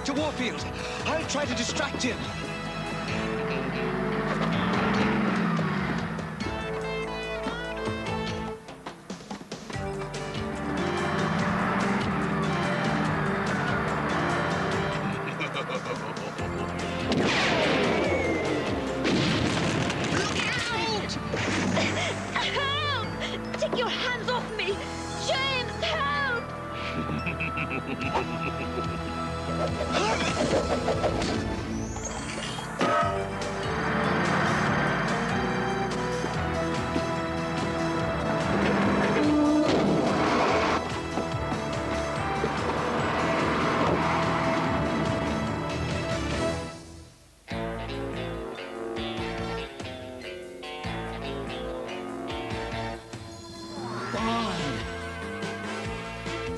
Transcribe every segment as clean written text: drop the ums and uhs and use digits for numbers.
to Warfield. I'll try to distract him. Take your hands off me! James, help!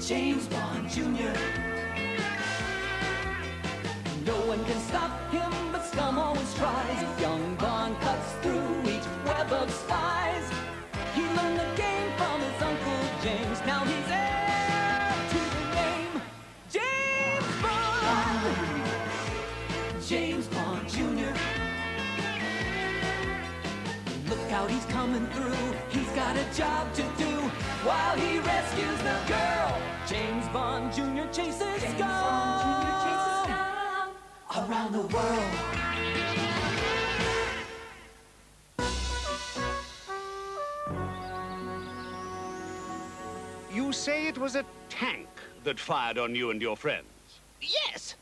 James Bond Jr. No one can stop him, but scum always tries. Young Bond cuts through each web of spies. He learned the game from his Uncle James. Now he's heir to the name James Bond. James Bond Jr. Look out, he's coming through. He's got a job to do while he rescues the girl. James Bond Jr. chases scum around the world. You say it was a tank that fired on you and your friends? Yes,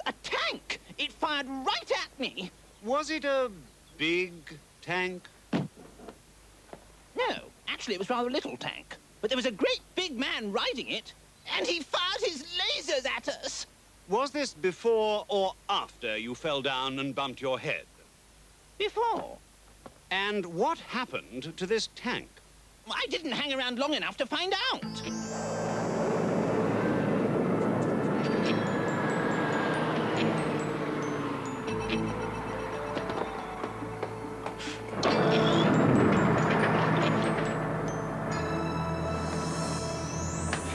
a tank. It fired right at me. Was it a big tank? No, actually it was rather a little tank. But there was a great big man riding it, and he fired his lasers at us. Was this before or after you fell down and bumped your head? Before. And what happened to this tank? I didn't hang around long enough to find out.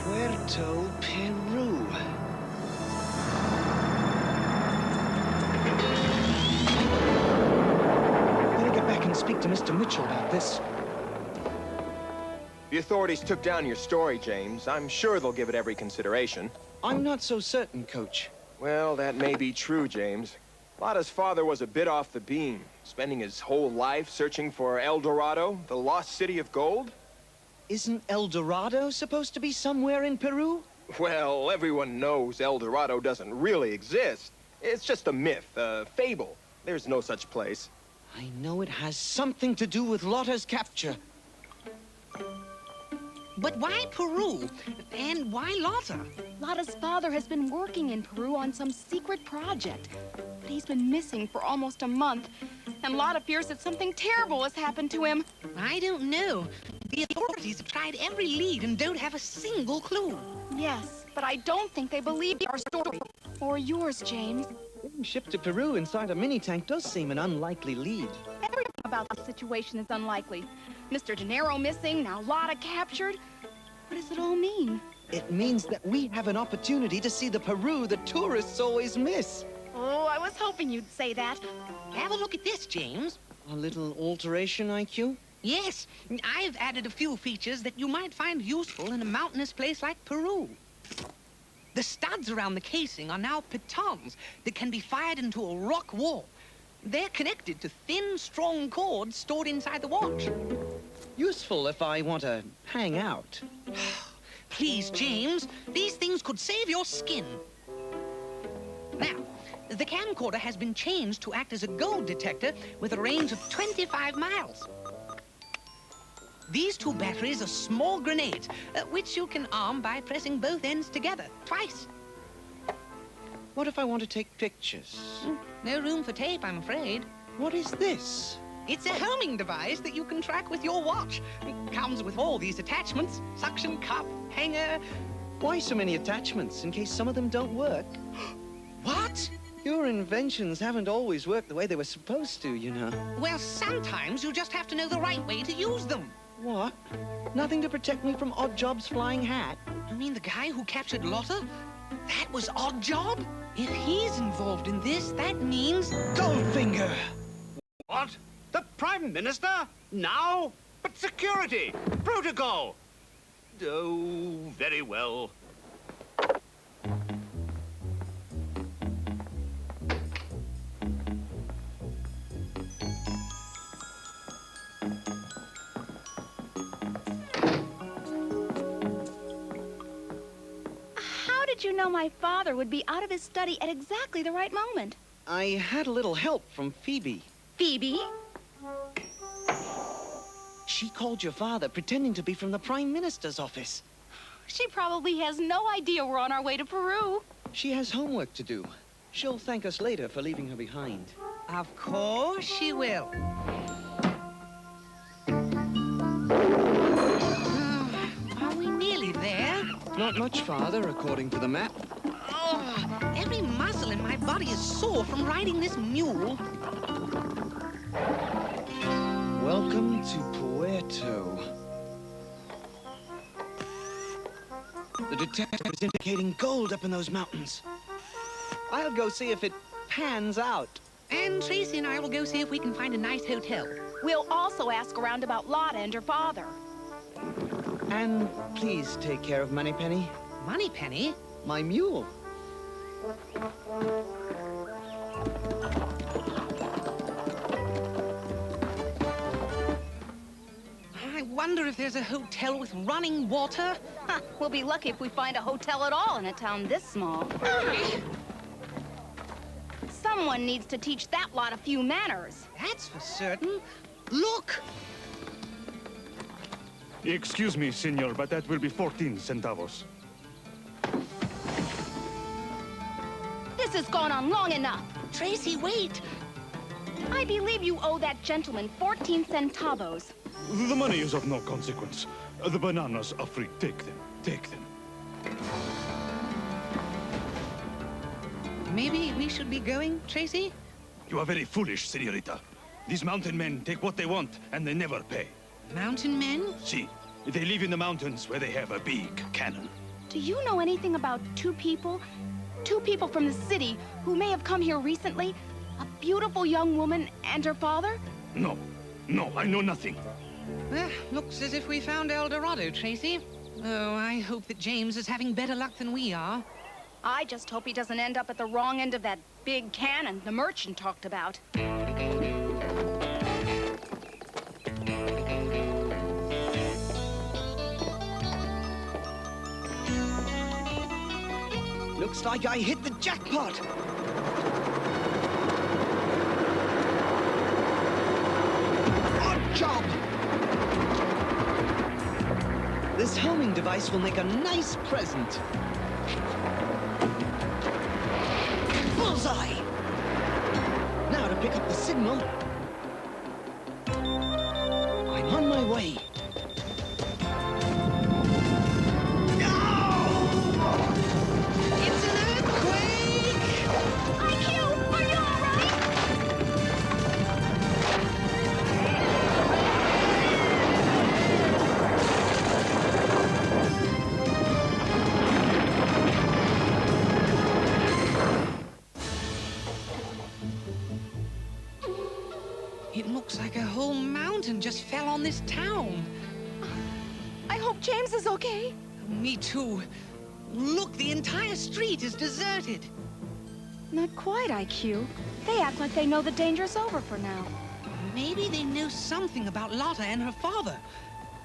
Puerto Peru. Better get back and speak to Mr. Mitchell about this. The authorities took down your story, James. I'm sure they'll give it every consideration. I'm not so certain, Coach. Well, that may be true, James. Lotta's father was a bit off the beam, spending his whole life searching for El Dorado, the lost city of gold. Isn't El Dorado supposed to be somewhere in Peru? Well, everyone knows El Dorado doesn't really exist. It's just a myth, a fable. There's no such place. I know it has something to do with Lotta's capture. But why Peru? And why Lotta? Lotta's father has been working in Peru on some secret project. But he's been missing for almost a month. And Lotta fears that something terrible has happened to him. I don't know. The authorities have tried every lead and don't have a single clue. Yes, but I don't think they believe our story. Or yours, James. Being shipped to Peru inside a mini-tank does seem an unlikely lead. Everything about the situation is unlikely. Mr. De Niro missing, now Lotta captured. What does it all mean? It means that we have an opportunity to see the Peru the tourists always miss. Oh, I was hoping you'd say that. Have a look at this, James. A little alteration, IQ? Yes, I've added a few features that you might find useful in a mountainous place like Peru. The studs around the casing are now pitons that can be fired into a rock wall. They're connected to thin, strong cords stored inside the watch. Useful if I want to hang out. Please, James, these things could save your skin. Now, the camcorder has been changed to act as a gold detector with a range of 25 miles. These two batteries are small grenades, which you can arm by pressing both ends together, twice. What if I want to take pictures? No room for tape, I'm afraid. What is this? It's a homing device that you can track with your watch. It comes with all these attachments, suction cup, hanger. Why so many attachments, in case some of them don't work? What? Your inventions haven't always worked the way they were supposed to, you know. Well, sometimes you just have to know the right way to use them. What? Nothing to protect me from Oddjob's flying hat? You mean the guy who captured Lotta? That was Odd Job? If he's involved in this, that means... Goldfinger! What? The Prime Minister? Now? But security! Protocol! Oh, very well. How did you know my father would be out of his study at exactly the right moment? I had a little help from Phoebe. Phoebe? She called your father pretending to be from the Prime Minister's office. She probably has no idea we're on our way to Peru. She has homework to do. She'll thank us later for leaving her behind. Of course she will. Are we nearly there? Not much farther, according to the map. Oh, every muscle in my body is sore from riding this mule. Welcome to Puerto. The detector is indicating gold up in those mountains. I'll go see if it pans out. And Tracy and I will go see if we can find a nice hotel. We'll also ask around about Lotta and her father. And please take care of Moneypenny, Moneypenny? my mule. I wonder if there's a hotel with running water. Huh, we'll be lucky if we find a hotel at all in a town this small. Someone needs to teach that lot a few manners. That's for certain. Look! Excuse me, senor, but that will be 14 centavos. This has gone on long enough. Tracy, wait! I believe you owe that gentleman 14 centavos. The money is of no consequence. The bananas are free. Take them. Take them. Maybe we should be going, Tracy? You are very foolish, senorita. These mountain men take what they want, and they never pay. Mountain men? See, they live in the mountains where they have a big cannon. Do you know anything about two people? Two people from the city who may have come here recently? A beautiful young woman and her father? No, no, I know nothing. Looks as if we found El Dorado, Tracy. Oh, I hope that James is having better luck than we are. I just hope he doesn't end up at the wrong end of that big cannon the merchant talked about. Looks like I hit the jackpot. Odd job! This homing device will make a nice present. Bullseye! Now to pick up the signal. I'm on my way. It's an earthquake! IQ, are you all right? It looks like a whole mountain just fell on this town. I hope James is okay. Me too. Look, the entire street is deserted. Not quite, IQ. They act like they know the danger's over for now. Maybe they know something about Lotta and her father.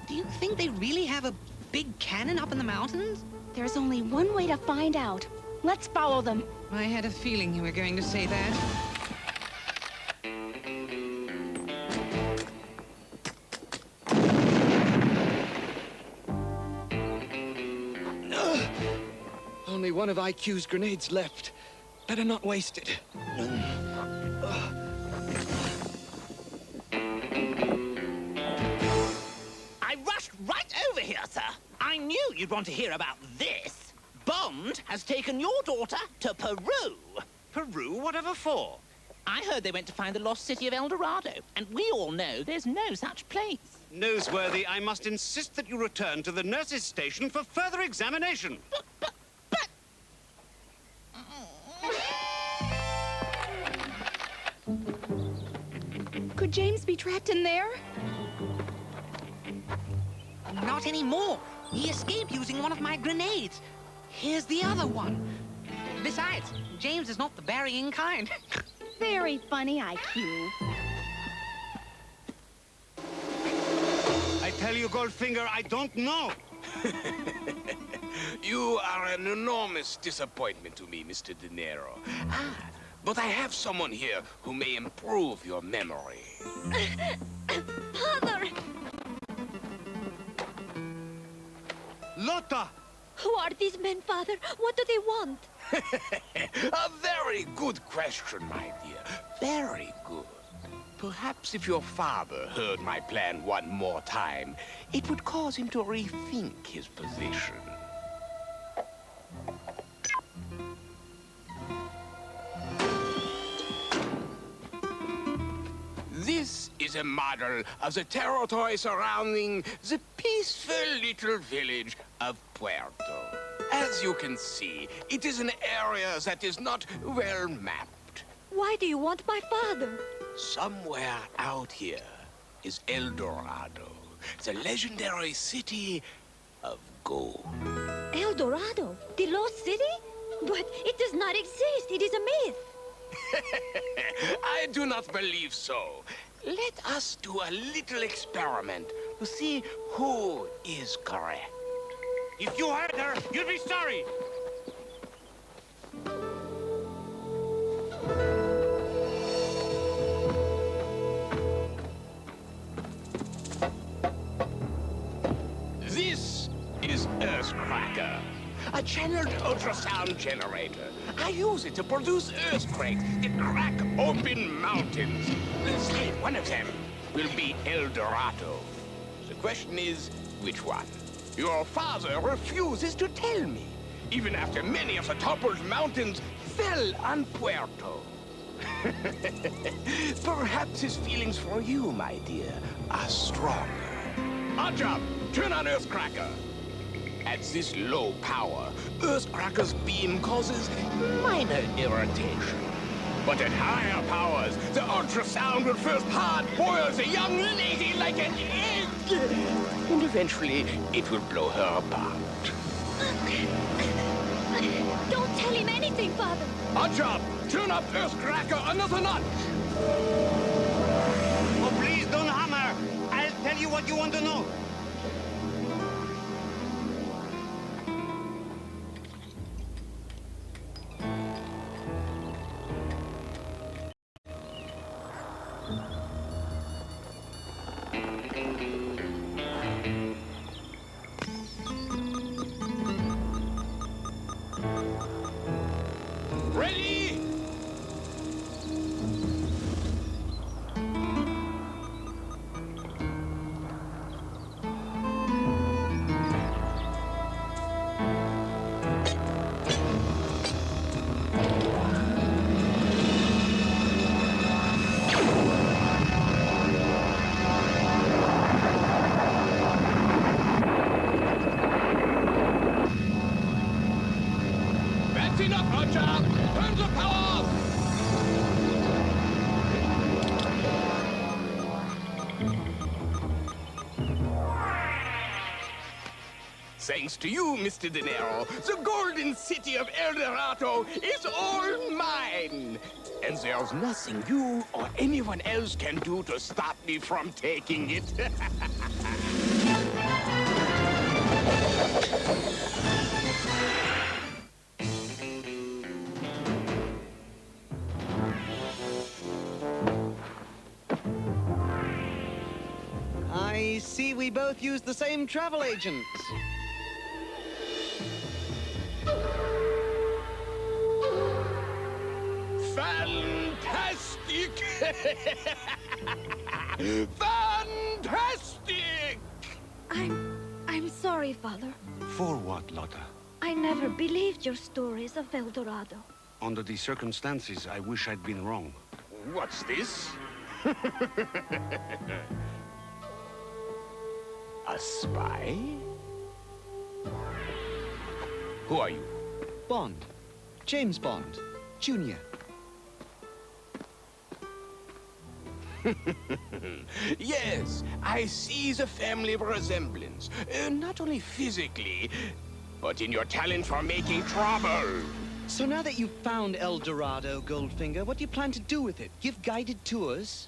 Do you think they really have a big cannon up in the mountains? There's only one way to find out. Let's follow them. I had a feeling you were going to say that. Only one of IQ's grenades left. Better not waste it. I rushed right over here, sir. I knew you'd want to hear about this. Bond has taken your daughter to Peru. Peru? Whatever for? I heard they went to find the lost city of El Dorado, and we all know there's no such place. Noseworthy, I must insist that you return to the nurse's station for further examination. But, James be trapped in there? Not anymore. He escaped using one of my grenades. Here's the other one. Besides, James is not the burying kind. Very funny IQ. I tell you, Goldfinger, I don't know. You are an enormous disappointment to me, Mr. De Niro. But I have someone here who may improve your memory. Father! Lotta! Who are these men, Father? What do they want? A very good question, my dear. Very good. Perhaps if your father heard my plan one more time, it would cause him to rethink his position. This is a model of the territory surrounding the peaceful little village of Puerto. As you can see, it is an area that is not well mapped. Why do you want my father? Somewhere out here is El Dorado, the legendary city of gold. El Dorado? The lost city? But it does not exist. It is a myth. I do not believe so. Let us do a little experiment to see who is correct. If you hurt her, you'll be sorry. This is Earthcracker, a channeled ultrasound generator. I use it to produce earthquakes that crack open mountains. Let's say one of them will be El Dorado. The question is, which one? Your father refuses to tell me, even after many of the toppled mountains fell on Puerto. Perhaps his feelings for you, my dear, are stronger. Odd job, turn on Earthcracker. At this low power, Earthcracker's beam causes minor irritation. But at higher powers, the ultrasound will first hard-boil the young lady like an egg. And eventually, it will blow her apart. Don't tell him anything, Father. Odd job, turn up Earthcracker another notch. Oh, please don't hammer. I'll tell you what you want to know. Ready? That's enough, Hotjob! Turn the power off! Thanks to you, Mr. De Niro, the golden city of El Dorado is all mine! And there's nothing you or anyone else can do to stop me from taking it. I see we both use the same travel agents. Fantastic! Fantastic! I'm sorry, Father. For what, Lotta? I never believed your stories of El Dorado. Under these circumstances, I wish I'd been wrong. What's this? A spy? Who are you? Bond. James Bond. Jr. Yes, I see the family resemblance. Not only physically, but in your talent for making trouble. So now that you've found El Dorado, Goldfinger, what do you plan to do with it? Give guided tours?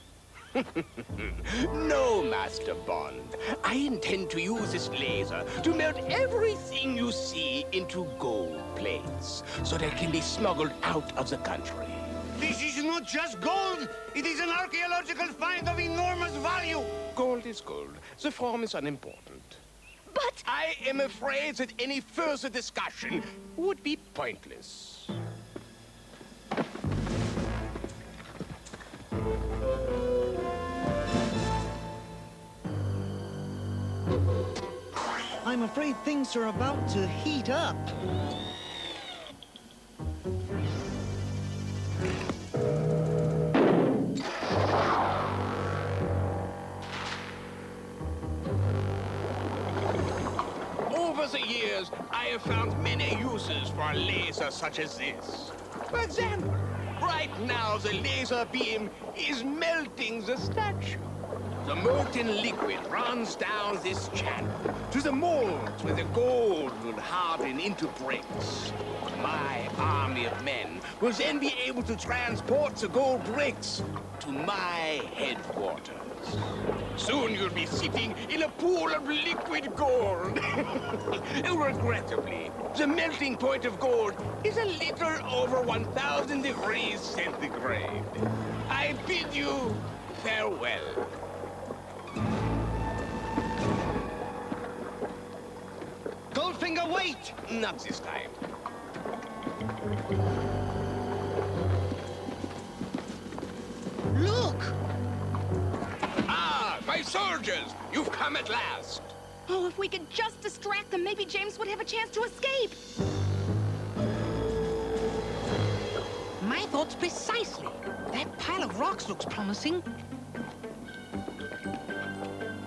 No, Master Bond. I intend to use this laser to melt everything you see into gold plates, so that it can be smuggled out of the country. This is not just gold. It is an archaeological find of enormous value. Gold is gold. The form is unimportant. But... I am afraid that any further discussion would be pointless. I'm afraid things are about to heat up. Over the years, I have found many uses for a laser such as this. For example, right now the laser beam is melting the statue. The molten liquid runs down this channel to the molds where the gold will harden into bricks. My army of men will then be able to transport the gold bricks to my headquarters. Soon you'll be sitting in a pool of liquid gold. Regrettably, the melting point of gold is a little over 1,000 degrees centigrade. I bid you farewell. Goldfinger, wait! Not this time. Look! Ah, my soldiers! You've come at last! Oh, if we could just distract them, maybe James would have a chance to escape. My thoughts precisely. That pile of rocks looks promising.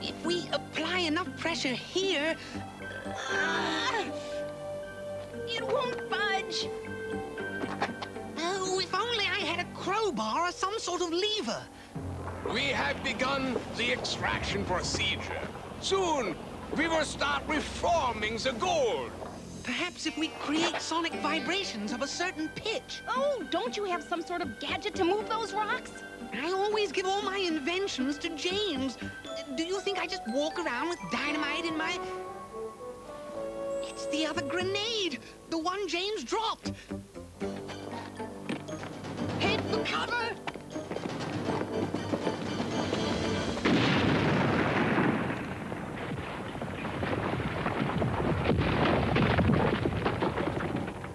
If we apply enough pressure here... It won't budge. Oh, if only I had a crowbar or some sort of lever. We have begun the extraction procedure. Soon, we will start reforming the gold. Perhaps if we create sonic vibrations of a certain pitch. Oh, don't you have some sort of gadget to move those rocks? I always give all my inventions to James. Do you think I just walk around with dynamite in my... It's the other grenade! The one James dropped! Hit the cover!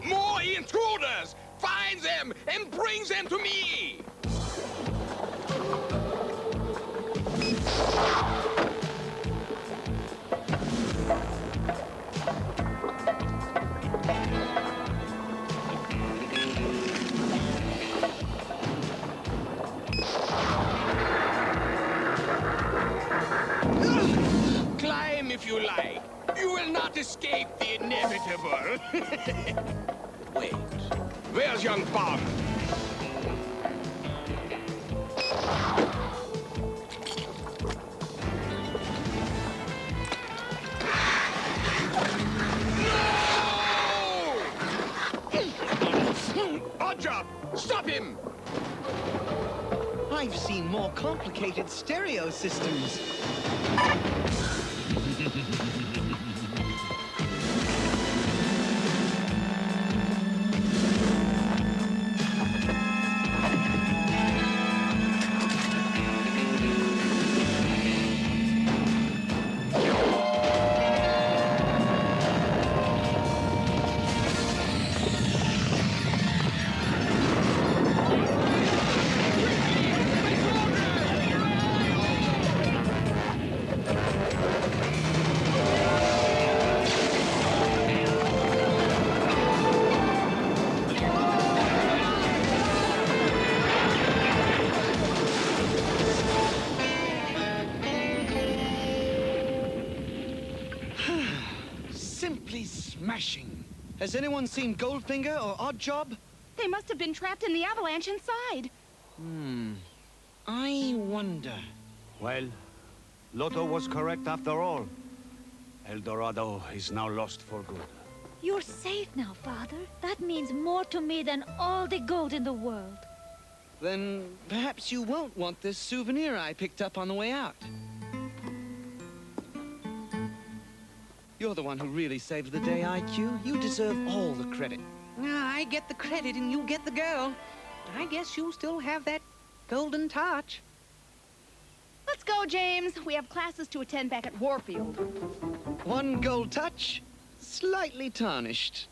More intruders! Find them and bring them to me! Climb if you like. You will not escape the inevitable. Wait, where's young Bond? No! Odd job! Stop him! I've seen more complicated stereo systems. Simply smashing. Has anyone seen Goldfinger or Oddjob? They must have been trapped in the avalanche inside. I wonder. Well, Lotto was correct after all. El Dorado is now lost for good. You're safe now, Father. That means more to me than all the gold in the world. Then perhaps you won't want this souvenir I picked up on the way out. You're the one who really saved the day, IQ. You deserve all the credit. I get the credit and you get the girl. I guess you still have that golden touch. Let's go, James. We have classes to attend back at Warfield. One gold touch, slightly tarnished.